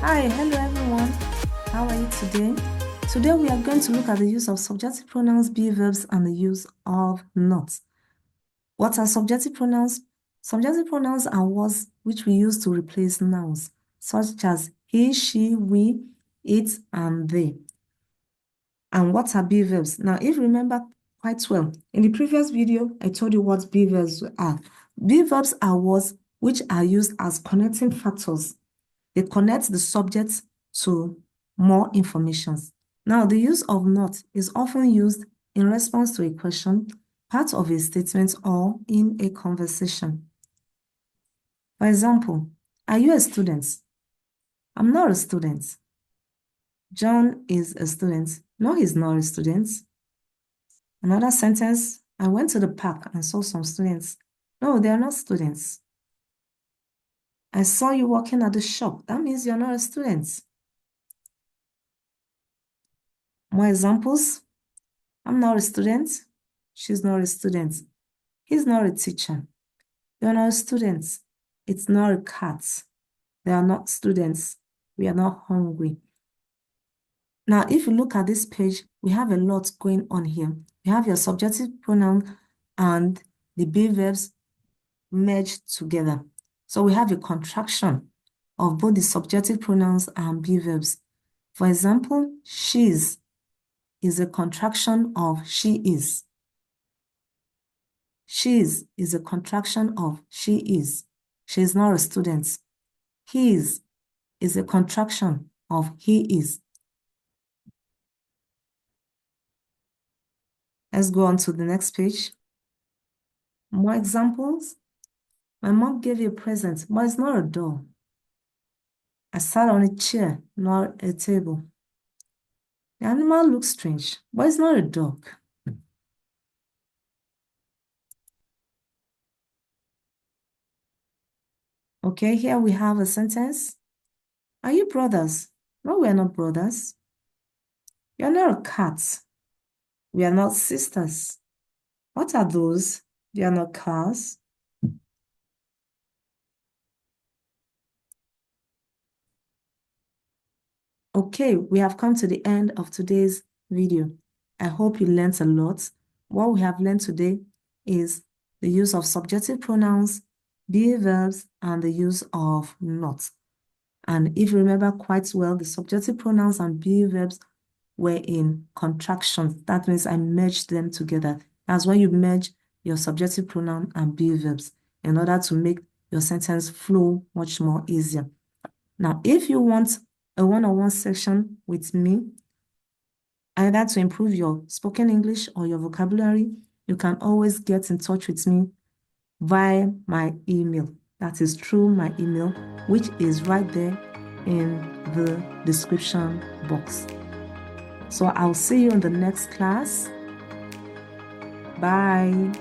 Hi, hello everyone. How are you today? Today we are going to look at the use of subjunctive pronouns, be verbs, and the use of not. What are subjunctive pronouns? Subjunctive pronouns are words which we use to replace nouns, such as he, she, we, it, and they. And what are be verbs? Now, if you remember quite well, in the previous video, I told you what be verbs are. Be verbs are words which are used as connecting factors. They connect the subject to more information. Now, the use of not is often used in response to a question, part of a statement, or in a conversation. For example, are you a student? I'm not a student. John is a student. No, he's not a student. Another sentence, I went to the park and saw some students. No, they are not students. I saw you working at the shop. That means you're not a student. More examples. I'm not a student. She's not a student. He's not a teacher. You're not a student. It's not a cat. They are not students. We are not hungry. Now, if you look at this page, we have a lot going on here. We have your subjunctive pronoun and the be verbs merged together. So we have a contraction of both the subjunctive pronouns and be verbs. For example, she's is a contraction of she is. She's is a contraction of she is. She is not a student. His is a contraction of he is. Let's go on to the next page. More examples. My mom gave you a present, but it's not a doll. I sat on a chair, not a table. The animal looks strange, but it's not a dog. Okay, here we have a sentence. Are you brothers? No, we are not brothers. You're not a cat. We are not sisters. What are those? They are not cars. Okay, we have come to the end of today's video. I hope you learned a lot. What we have learned today is the use of subjunctive pronouns, be verbs, and the use of not. And if you remember quite well, the subjunctive pronouns and be verbs were in contractions. That means I merged them together. That's when you merge your subjunctive pronoun and be verbs in order to make your sentence flow much more easier. Now, if you want a one-on-one session with me, either to improve your spoken English or your vocabulary, you can always get in touch with me via my email. That is through my email, which is right there in the description box. So I'll see you in the next class. Bye.